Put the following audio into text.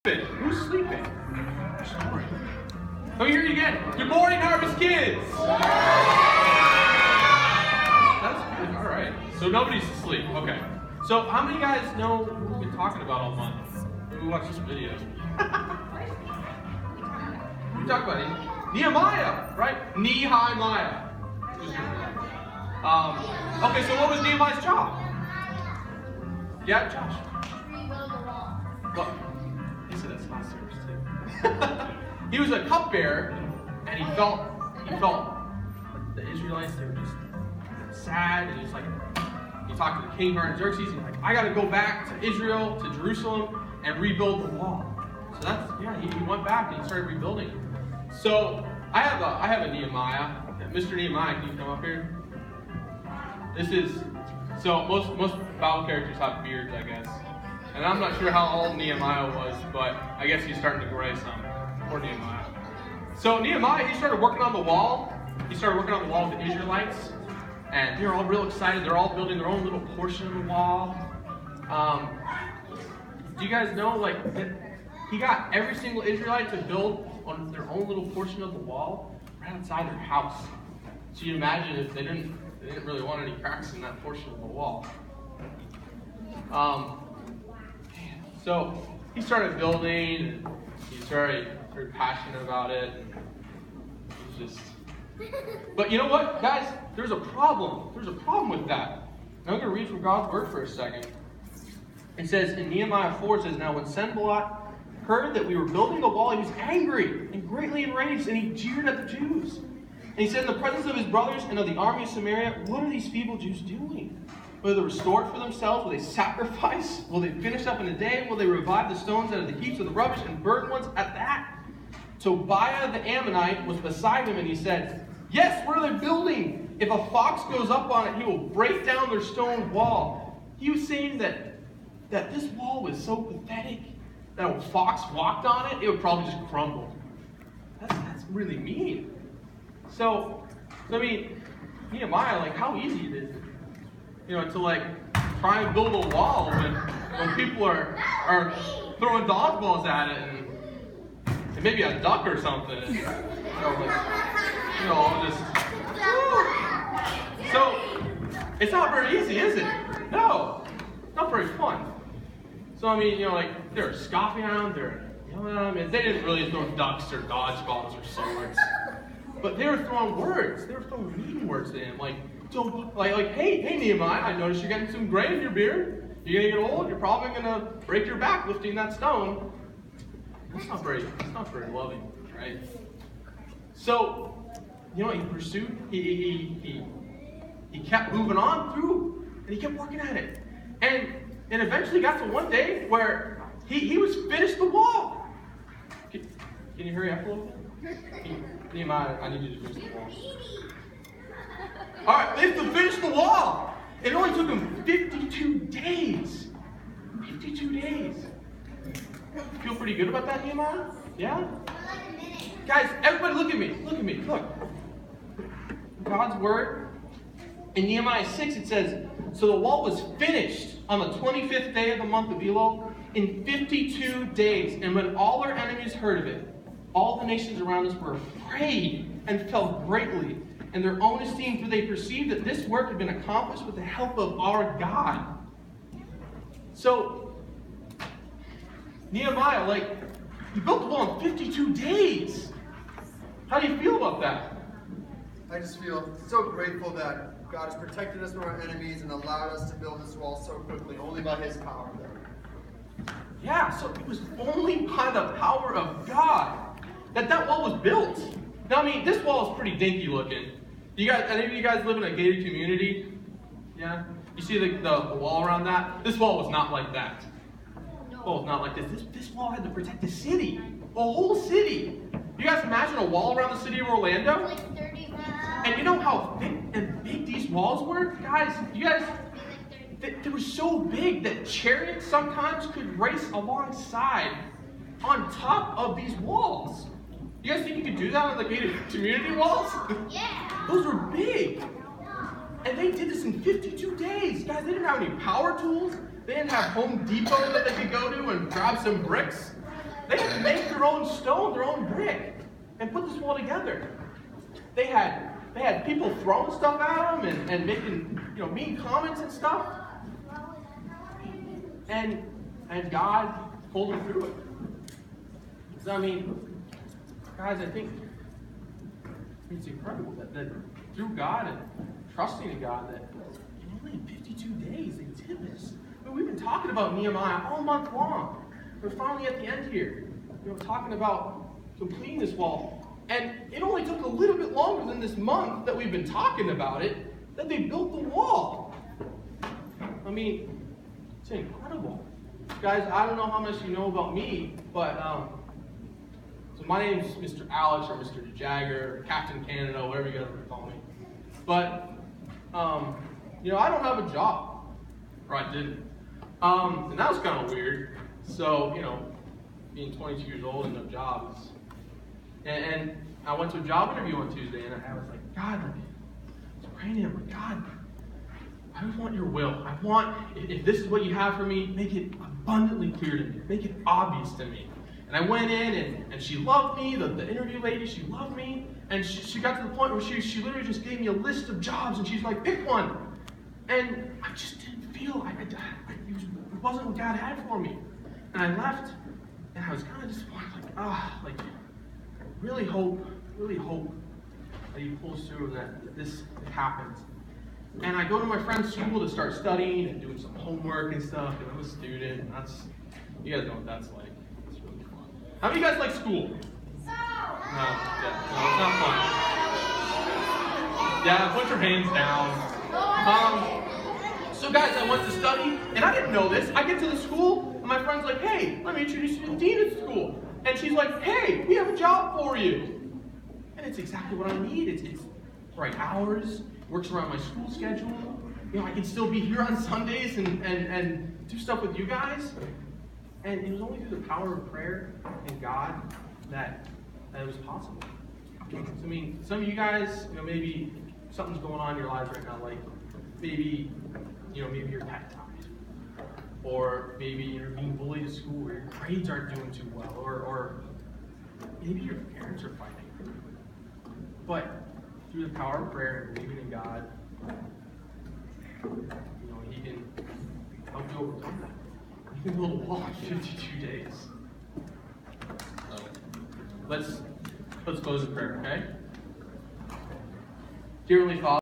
Who's sleeping? Let me hear you again. Good morning, Harvest Kids. That's good. All right. So nobody's asleep. Okay. So how many guys know what we've been talking about all month? Maybe we watch this video. We talk about it. Nehemiah, right? Nehemiah. Okay. So what was Nehemiah's job? Yeah, Josh. What? He said that's not serious too. He was a cupbearer, and he felt like the Israelites, they were just sad, and he's like, he talked to the king Artaxerxes, and he's like, I gotta go back to Israel, to Jerusalem, and rebuild the wall. So that's, yeah, he went back and he started rebuilding. So I have a Nehemiah. Mr. Nehemiah, can you come up here? This is, so most Bible characters have beards, I guess. And I'm not sure how old Nehemiah was, but I guess he's starting to gray some. Poor Nehemiah. So Nehemiah, he started working on the wall. He started working on the wall with the Israelites. And they're all real excited. They're all building their own little portion of the wall. Do you guys know, like, that he got every single Israelite to build on their own little portion of the wall right outside their house. So you imagine if they didn't really want any cracks in that portion of the wall. So he started building, and he's very passionate about it. And he's just, but you know what, guys? There's a problem. There's a problem with that. Now I'm going to read from God's word for a second. It says in Nehemiah 4, it says, now when Sanballat heard that we were building the wall, he was angry and greatly enraged, and he jeered at the Jews. And he said in the presence of his brothers and of the army of Samaria, what are these feeble Jews doing? Will they restore it for themselves? Will they sacrifice? Will they finish up in a day? Will they revive the stones out of the heaps of the rubbish and burn ones at that? Tobiah the Ammonite was beside him, and he said, yes, what are they building? If a fox goes up on it, he will break down their stone wall. He was saying that this wall was so pathetic that if a fox walked on it, it would probably just crumble. That's really mean. So I mean, Nehemiah, like, how easy it is, to like try and build a wall when people are throwing dodgeballs at it and maybe a duck or something. And, just. So it's not very easy, is it? No, not very fun. So I mean, like they're scoffing at them. They didn't really throw ducks or dodgeballs or swords, but they were throwing words. They were throwing mean words to him, like hey Nehemiah, I noticed you're getting some gray in your beard. You're gonna get old. You're probably gonna break your back lifting that stone. That's not very loving, right? So, he pursued. He kept moving on through, and he kept working at it, and eventually got to one day where he was finished the wall. Can you hurry up a little bit? Nehemiah, I need you to finish the wall. All right, they have to finish the wall. It only took them 52 days. 52 days. Feel pretty good about that, Nehemiah? Yeah? Guys, everybody look at me. Look at me. Look. God's word. In Nehemiah 6, it says, so the wall was finished on the 25th day of the month of Elul in 52 days. And when all our enemies heard of it, all the nations around us were afraid and fell greatly in their own esteem, for they perceived that this work had been accomplished with the help of our God. So, Nehemiah, he built the wall in 52 days. How do you feel about that? I just feel so grateful that God has protected us from our enemies and allowed us to build this wall so quickly, only by His power. Yeah, so it was only by the power of God that wall was built. Now, I mean, this wall is pretty dinky looking. Any of you guys live in a gated community? Yeah? You see the wall around that? This wall was not like that. This wall was not like this. This wall had to protect the city. The whole city. You guys imagine a wall around the city of Orlando? Like 30 miles. And you know how thick and big these walls were? Guys, they were so big that chariots sometimes could race alongside on top of these walls. You guys think you could do that on the gated community walls? Yeah. Those were big. And they did this in 52 days. Guys, they didn't have any power tools. They didn't have Home Depot that they could go to and grab some bricks. stone, their own brick, and put this wall together. They had people throwing stuff at them and making mean comments and stuff. And God pulled them through it. So I mean, guys, I think it's incredible that through God and trusting in God that only in 52 days they did this. I mean, we've been talking about Nehemiah all month long. We're finally at the end here. Talking about completing this wall. And it only took a little bit longer than this month that we've been talking about it that they built the wall. I mean, it's incredible. Guys, I don't know how much you know about me, but so my name's Mr. Alex or Mr. Jagger or Captain Canada, whatever you guys want to call me. But, I don't have a job. Or I didn't. And that was kind of weird. So, being 22 years old and no job is... And I went to a job interview on Tuesday, and I was like, God, I was praying to him, God, I just want your will. I want, if this is what you have for me, make it abundantly clear to me. Make it obvious to me. And I went in, and she loved me, the interview lady, she loved me. And she got to the point where she literally just gave me a list of jobs, and she's like, pick one. And I just didn't feel, it wasn't what God had for me. And I left, and I was kind of disappointed, really hope that he pulls through and that this happens. And I go to my friend's school to start studying and doing some homework and stuff, and I'm a student, and you guys know what that's like. It's really fun. How many of you guys like school? No, it's not fun. Yeah, put your hands down. So guys, I went to study, and I didn't know this. I get to the school, and my friend's like, hey, let me introduce you to the dean at school. And she's like, hey, we have a job for you. And it's exactly what I need. It's the right hours, works around my school schedule. I can still be here on Sundays and do stuff with you guys. And it was only through the power of prayer and God that it was possible. So, I mean, some of you guys, maybe something's going on in your lives right now, like maybe you're pet tied. Or maybe you're being bullied at school, or your grades aren't doing too well, or maybe your parents are fighting. But through the power of prayer and believing in God, He can help you overcome that. He can build a wall in 52 days. So let's close in prayer, okay? Dear Heavenly Father.